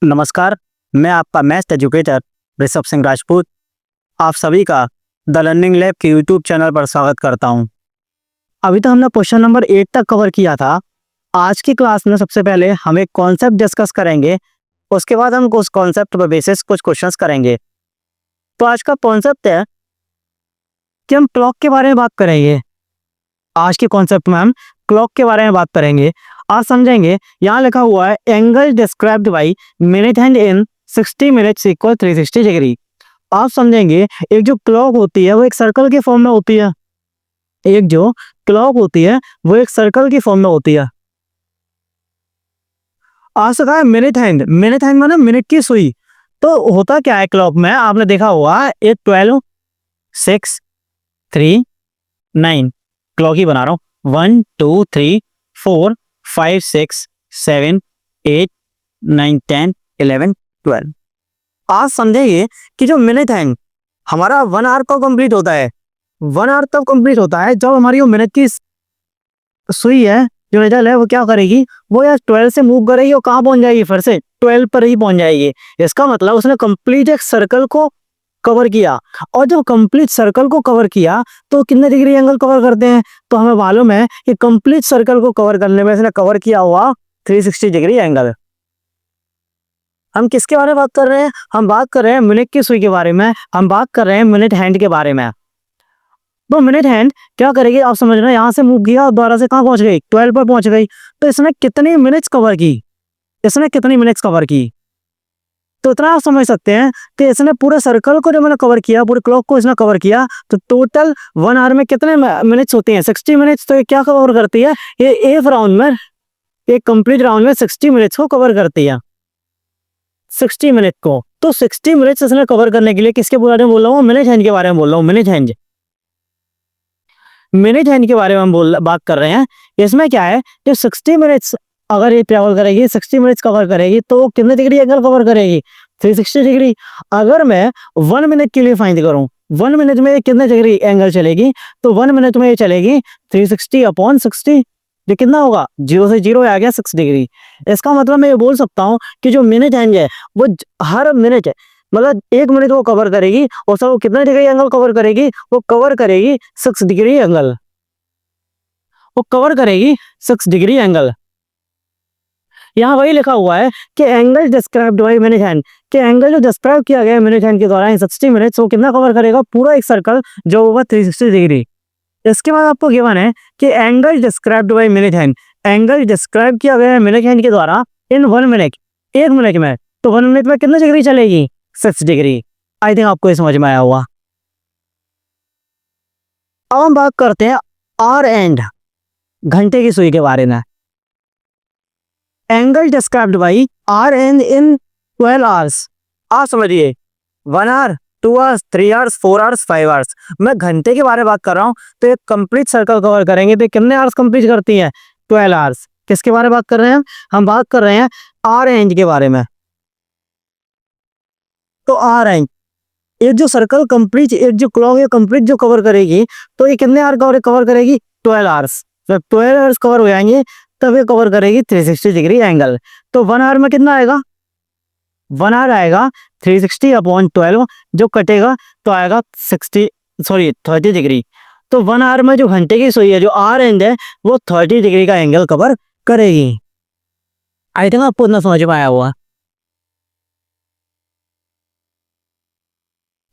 नमस्कार, मैं आपका मैथ्स एजुकेटर ऋषभ सिंह राजपूत आप सभी का द लर्निंग लैब के यूट्यूब चैनल पर स्वागत करता हूं। अभी तो हमने क्वेश्चन नंबर 8 तक कवर किया था। आज की क्लास में सबसे पहले हम एक कॉन्सेप्ट डिस्कस करेंगे, उसके बाद हम उस कॉन्सेप्ट पर बेसिस कुछ क्वेश्चंस करेंगे। तो आज का कॉन्सेप्ट है कि हम क्लॉक के बारे में बात करेंगे। आज के कॉन्सेप्ट में हम क्लॉक के बारे में बात करेंगे। आज समझेंगे, यहाँ लिखा हुआ है angle described by minute hand in 60 minutes equal 360 degree. आप समझेंगे, एक जो क्लॉक होती है वो एक सर्कल के फॉर्म में होती है। एक जो क्लॉक होती है वो एक सर्कल की फॉर्म में होती है। आज से कहा है मिनट हैंड, मिनट हैंड माने मिनट की सुई। तो होता क्या है क्लॉक में, आपने देखा हुआ एक 12, 6, 3, 9 क्लॉक ही बना रहा हूं। 1, 2, 3, 4, 5, 6, 7, 8, 9, 10, 11, 12। आज समझेंगे कि जो मिनट हैंड हमारा 1 आवर कब कंप्लीट होता है। 1 आवर तब कंप्लीट होता है जब हमारी वो मिनट की सुई है, जो निडल है, वो क्या करेगी, वो यार 12 से मूव करेगी और कहाँ पहुंच जाएगी, फिर से 12 पर ही पहुंच जाएगी। इसका मतलब उसने कंप्लीट एक सर्कल को कवर किया। और जब कंप्लीट सर्कल को कवर किया तो कितने डिग्री एंगल कवर करते हैं, तो हमें मालूम है कि कंप्लीट सर्कल को कवर करने में इसने कवर किया हुआ 360 डिग्री एंगल। हम किसके बारे में बात कर रहे हैं, हम बात कर रहे हैं मिनट की सुई के बारे में, हम बात कर रहे हैं मिनट हैंड के बारे में। तो मिनट हैंड क्या करेगी, आप समझ रहे हैं, यहां से मूव किया और दोबारा से कहां पहुंच गई, 12 पर पहुंच गई। तो इसने कितनी मिनट्स कवर की, इसने कितनी मिनट्स कवर की, तो इतना आप समझ सकते हैं कि इसने पूरे सर्कल को जो मैंने कवर किया, पूरे क्लॉक को इसने कवर किया, तो टोटल 1 आवर में कितने मिनट्स होते हैं, 60 मिनट्स। तो ये क्या कवर करती है, ये एक राउंड में, एक कंप्लीट राउंड में 60 मिनट्स को कवर करती है, 60 मिनट को। तो 60 मिनट्स इसने कवर करने के लिए किसके बारे में बोल रहा हूँ, मिनट हैंड के बारे में बोल रहा हूँ। मिनट हैंड, मिनट हैंड के बारे में हम बात कर रहे हैं। इसमें क्या है, जो 60 मिनट्स अगर ये ट्रेवल करेगी, 60 मिनट्स कवर करेगी, तो कितने डिग्री एंगल कवर करेगी, 360 डिग्री। अगर मैं 1 मिनट के लिए फाइंड करूं, 1 मिनट में कितने डिग्री एंगल चलेगी, तो 1 मिनट में ये चलेगी 360 अपॉन 60। ये कितना होगा, 0 से 0 आ गया 6 डिग्री। इसका मतलब मैं ये बोल सकता हूँ कि जो मिनट हैंड है वो हर मिनट, मतलब 1 मिनट वो कवर करेगी, और सर वो कितना डिग्री एंगल कवर करेगी, वो कवर करेगी 6 डिग्री एंगल, वो कवर करेगी 6 डिग्री एंगल। यहाँ वही लिखा हुआ है कि angle described by minute hand, कि एंगल जो डिस्क्राइब किया गया है मिनट हैंड के द्वारा 60 मिनट्स, वो कितना कवर करेगा, पूरा एक सर्कल जो होगा 360 डिग्री। इसके बाद आपको गिवन है कि angle described by minute hand, angle describe किया गया है मिनट हैंड के द्वारा इन 1 मिनट, 1 मिनट में। तो 1 मिनट में कितने डिग्री चलेगी, 6 डिग्री। आई थिंक आपको ये समझ में आया हुआ। अब हम बात करते हैं आर एंड, घंटे की सुई के बारे में। Angle described by R and in 12 hours. आप समझिए, 1 hour, 2 hours, 3 hours, 4 hours, 5 hours. मैं घंटे के बारे में बात कर रहा हूँ, तो एक कंप्लीट सर्कल कवर करेंगे तो कितने आवर्स कंप्लीट करती है, 12 आवर्स। किसके बारे में बात कर रहे हैं, हम बात कर रहे हैं आर एंड के बारे में। तो आर एंड, एक जो सर्कल कंप्लीट, एक जो क्लॉक है कंप्लीट जो कवर करेगी, तो ये कितने आवर कवर करेगी, 12 आवर्स। जब 12 आवर्स कवर हो जाएंगे तब ये कवर करेगी 360 डिग्री एंगल। तो 1 आवर में कितना आएगा, 1 आवर आएगा 360 अपॉन 12, जो कटेगा तो आएगा 30 डिग्री। तो 1 आवर में जो घंटे की सुई है, जो आर एंड है, वो 30 डिग्री का एंगल कवर करेगी। आई थिंक आपको इतना समझ में आया हुआ।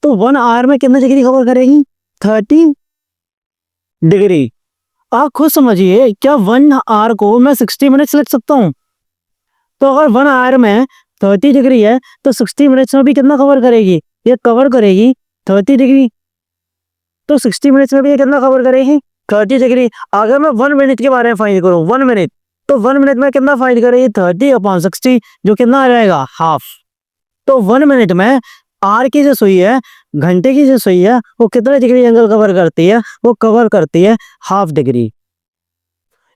तो 1 आवर में कितने डिग्री कवर करेगी, 30 डिग्री। आप खुद समझिए, क्या 1 आवर को मैं 60 मिनट्स लिख सकता हूँ। तो अगर 1 आवर में 30 डिग्री है, तो 60 मिनट्स में भी कितना कवर करेगी, ये कवर करेगी 30 डिग्री। तो 60 मिनट्स में भी ये कितना कवर करेगी, 30 डिग्री। अगर मैं 1 मिनट के बारे में फाइंड करूँ, 1 मिनट, तो 1 मिनट में कितना फाइंड करेगी, 30 अपॉन 60, जो कितना आ जाएगा, हाफ। तो 1 मिनट में आर की जो सुई है, घंटे की जो सुई है, वो कितने डिग्री एंगल कवर करती है, वो कवर करती है हाफ डिग्री।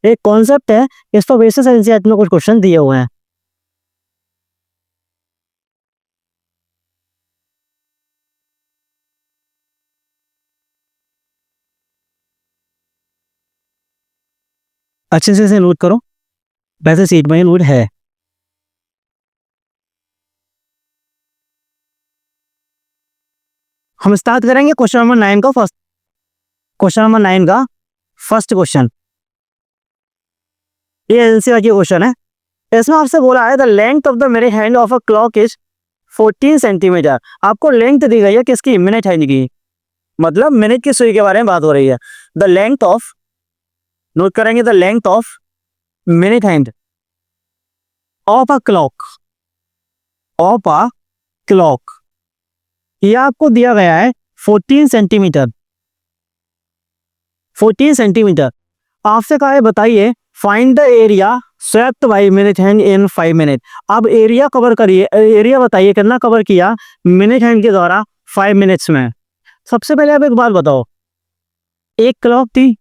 एक कॉन्सेप्ट है, इस पर बेसिस एनसीईआरटी में कुछ क्वेश्चन दिए हुए हैं। अच्छे से इसे नोट करो, वैसे सीट में ही नोट है। हम स्टार्ट करेंगे क्वेश्चन नंबर 9 का फर्स्ट, क्वेश्चन नंबर 9 का फर्स्ट क्वेश्चन। ये एनसीईआरटी की क्वेश्चन है। इसमें आपसे बोला है the length of the minute hand of a clock is 14 centimetre. आपको लेंथ दी गई है किसकी? मिनट हैंड की, मतलब मिनट की सुई के बारे में बात हो रही है। द लेंथ ऑफ, नोट करेंगे, the length of minute hand of a clock, of a clock, ये आपको दिया गया है 14 सेंटीमीटर, 14 सेंटीमीटर। आपसे कहा है बताइए find the area swept by minute hand in 5 minute. अब एरिया कवर करिए, एरिया बताइए कितना कवर किया मिनट हैंड के द्वारा 5 मिनट्स में। सबसे पहले आप एक बात बताओ, एक क्लॉक थी,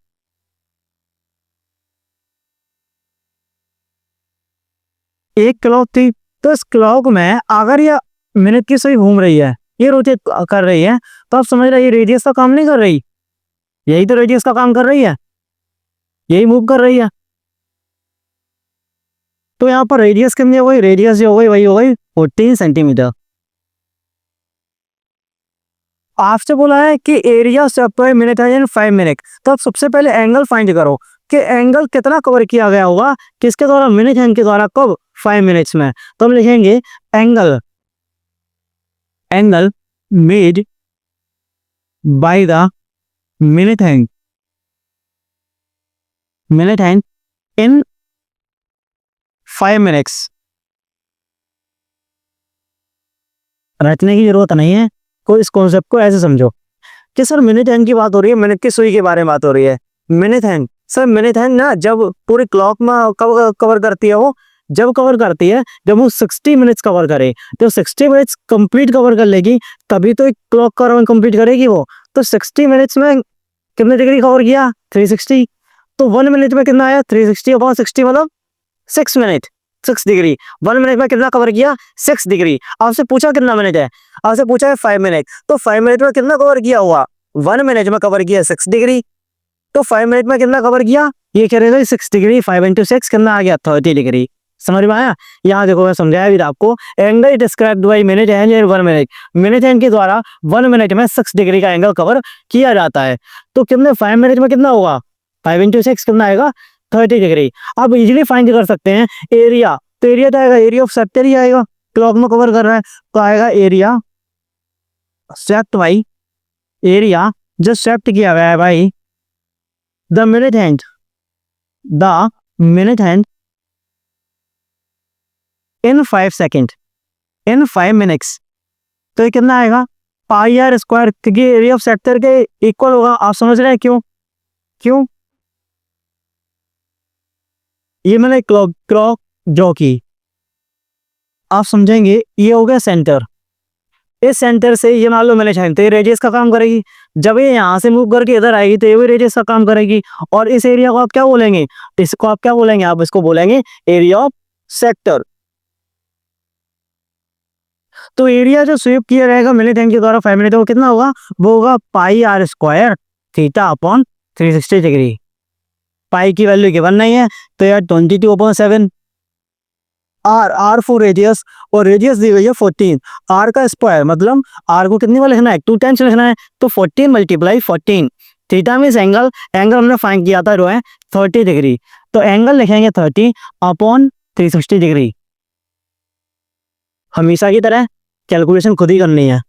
एक क्लॉक थी, तो इस क्लॉक में अगर ये मिनट की सुई घूम रही है, ये रोटेट कर रही है, तो आप समझ रहे हैं ये रेडियस का काम नहीं कर रही, यही तो रेडियस का काम कर रही है, यही मूव कर रही है। तो यहाँ पर रेडियस कितनी हो गई? रेडियस जो हो गई वही हो गई 14 सेंटीमीटर। आपसे बोला है कि area swept by minute hand in 5 minute, तो आप सबसे पहले एंगल फाइंड करो कि एंगल कितना कवर किया गया होगा किसके द्वारा? मिनट हैंड के द्वारा। कब? 5 मिनट्स में। तो हम लिखेंगे angle, angle made by the minute hand, minute hand in 5 minutes. रटने की जरूरत नहीं है, कोई इस कॉन्सेप्ट को ऐसे समझो कि सर मिनट हैंड की बात हो रही है, मिनट की सुई के बारे में बात हो रही है। Minute hand, sir minute hand ना जब पूरी क्लॉक में कवर करती है, वो जब कवर करती है जब वो 60 मिनट्स कवर करे, तो 60 मिनट्स कंप्लीट कवर कर लेगी तभी तो एक क्लॉक का राउंड कंप्लीट करेगी वो। तो 60 मिनट्स में कितने डिग्री कवर किया? 360। तो 1 मिनट में कितना आया? 360 अपॉन 60 मतलब 6 मिनट, 6 डिग्री। 1 मिनट में कितना कवर किया? 6 डिग्री। आपसे पूछा कितना मिनट है? आपसे पूछा है 5 मिनट, तो 5 मिनट में कितना कवर किया हुआ? 1 मिनट में कवर किया 6 डिग्री। तो 5 मिनट में कितना कवर किया? ये कह रहे थे 6 डिग्री, 5 इंटू 6 कितना आ गया? 30 डिग्री। समझ में आया? यहाँ देखो मैं समझाया भी था आपको, angle described by minute hand in 1 minute, minute hand के द्वारा 1 मिनट में 6 डिग्री का एंगल कवर किया जाता है। तो कितने 5 मिनट में कितना होगा? 5 इंटू 6 कितना आएगा? 30 डिग्री। अब इजीली फाइंड कर सकते हैं एरिया, तो एरिया तो आएगा, एरिया ऑफ सेक्टर ही आएगा, क्लॉक में कवर कर रहा है तो आएगा एरिया स्वेप्ट बाई, एरिया जो स्वेप्ट किया गया है भाई the minute hand, the minute hand in 5 second, in 5 minutes. तो ये कितना आएगा? पाई आर स्क्वायर, क्योंकि एरिया ऑफ सेक्टर के इक्वल होगा। आप समझ रहे हैं क्यों? क्यों? ये मैंने क्लॉक क्लॉक ड्रॉ की, आप समझेंगे। ये हो गया सेंटर, इस सेंटर से ये मान लो मैंने छान, तो ये रेडियस का काम करेगी। जब ये यहाँ से मूव करके इधर आएगी तो ये भी रेडियस का काम करेगी। और इस एरिया को आप क्या बोलेंगे? इसको आप क्या बोलेंगे? आप इसको बोलेंगे एरिया ऑफ सेक्टर। तो एरिया जो स्वीप किया रहेगा मिनट हैंड के द्वारा 5 मिनट, वो कितना होगा? वो होगा pi R square theta upon 360 degree. Pi की वैल्यू गिवन नहीं है तो यार 22/7। आर, आर फॉर रेडियस, और रेडियस दी गई है 14। आर का स्क्वायर मतलब आर को कितनी बार लिखना है? 2 टाइम्स लिखना है, तो 14 multiply 14। Theta means angle, angle हमने फाइंड किया था जो है 30 डिग्री, तो एंगल लिखेंगे 30 अपॉन 360 डिग्री। हमेशा की तरह कैलकुलेशन खुद ही करनी है।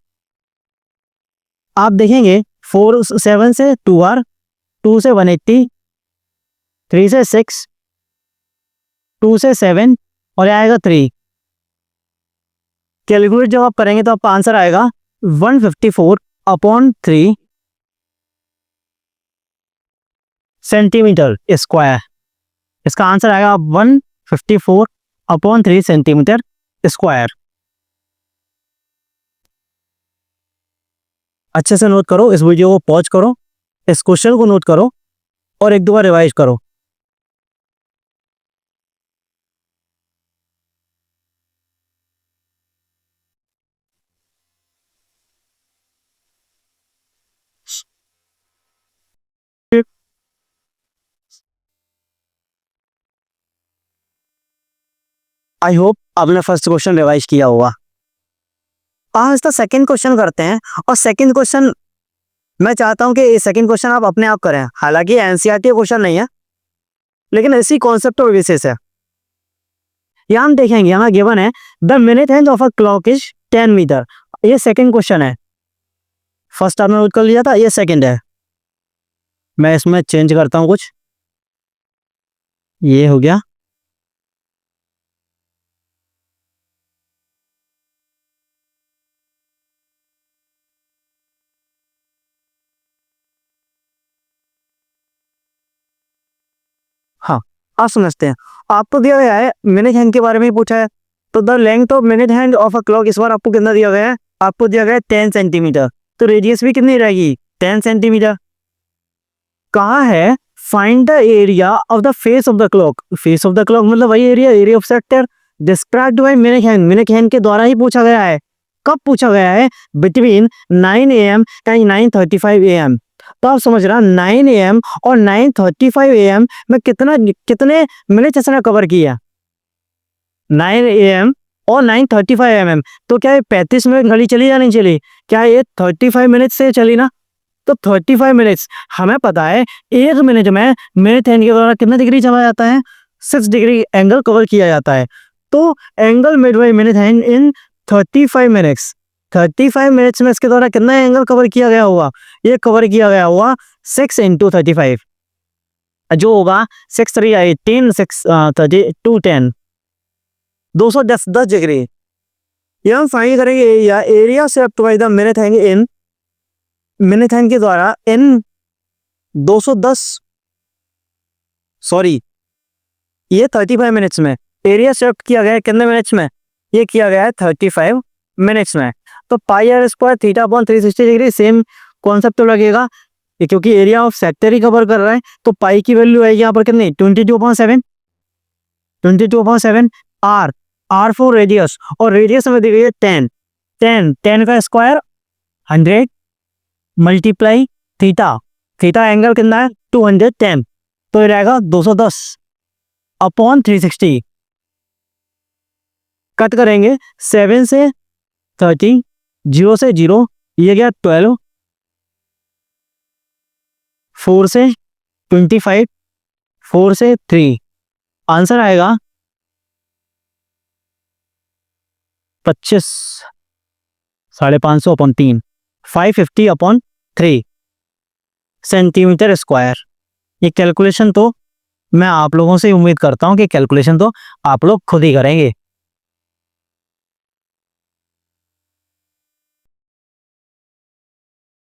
आप देखेंगे 4 7 से 2R, 2 से 180, 3 से 6, 2 से 7 और आएगा 3। कैलकुलेट जब आप करेंगे तो आपका आंसर आएगा 154 अपॉन 3 सेंटीमीटर स्क्वायर। इसका आंसर आएगा 154 अपॉन 3 सेंटीमीटर स्क्वायर। अच्छे से नोट करो, इस वीडियो को पॉज करो, इस क्वेश्चन को नोट करो और एक दो बार रिवाइज करो। आई होप आपने फर्स्ट क्वेश्चन रिवाइज किया होगा। आज इसका सेकंड क्वेश्चन करते हैं, और सेकंड क्वेश्चन मैं चाहता हूं कि सेकंड क्वेश्चन आप अपने आप करें, हालांकि एनसीईआरटी क्वेश्चन नहीं है लेकिन इसी कॉन्सेप्ट पर बेसिस है। यहाँ हम देखेंगे, यहाँ गिवन है the minute hand of a clock is 10 metre. ये सेकंड क्वेश्चन है, फर्स्ट आपने नोट कर लिया था, ये सेकंड है। मैं इसमें चेंज करता हूं कुछ, ये हो गया। हाँ, आप समझते हैं। आपको दिया गया है मिनट हैंड के बारे में ही पूछा है, तो the length of minute hand of a clock इस बार आपको कितना दिया गया है, आपको दिया गया है 10 सेंटीमीटर। तो रेडियस भी कितनी रहेगी, 10 सेंटीमीटर। कहाँ है, find the area of the face of the clock. Face of the clock मतलब वही area of sector described by minute hand. Minute hand के द्वारा ही पूछा गया है। कब पूछा गया है, बिटवीन 9 AM एंड 9:35 AM। तो आप समझ रहे हैं 9 AM और 9:35 AM में कितने मिनट इसने कवर किया, 9 AM और 9:35 AM। तो क्या ये 35 मिनट घड़ी चली या नहीं चली, क्या ये 35 मिनट से चली ना। तो 35 मिनट्स हमें पता है, एक मिनट में मिनट हैंड के द्वारा कितना डिग्री चला जाता है, 6 डिग्री एंगल कवर किया जाता है। तो angle made by minute hand in 35 minutes, 35 minutes में इसके द्वारा कितना एंगल कवर किया गया होगा, ये कवर किया गया होगा 6 × 35, जो होगा 6 3 18 6 32 10, 210 डिग्री। यह हम फाइंड करेंगे एरिया से up to by the minute hand in minute hand के द्वारा इन 210, सॉरी ये 35 मिनट्स में एरिया सेट किया गया है कितने मिनट्स में, ये किया गया है 35 मिनट्स में। तो pi R square theta upon 360 degree same concept तो लगेगा, क्योंकि एरिया ऑफ सेक्टर ही कवर कर रहा है। तो पाई की वैल्यू आएगी यहाँ पर कितनी, 22/7, 22/7। आर फॉर रेडियस, और रेडियस में दी गई है 10 का square 100 multiply theta, theta angle कितना है 210, तो ये रहेगा 210 अपॉन 360। कट करेंगे 7 से 30, 0 से 0, ये गया 12, 4 से 25, 4 से 3, आंसर आएगा 25, 550 अपॉन 3, 550 अपॉन 3 सेंटीमीटर स्क्वायर। ये कैलकुलेशन तो मैं आप लोगों से उम्मीद करता हूं कि कैलकुलेशन तो आप लोग खुद ही करेंगे।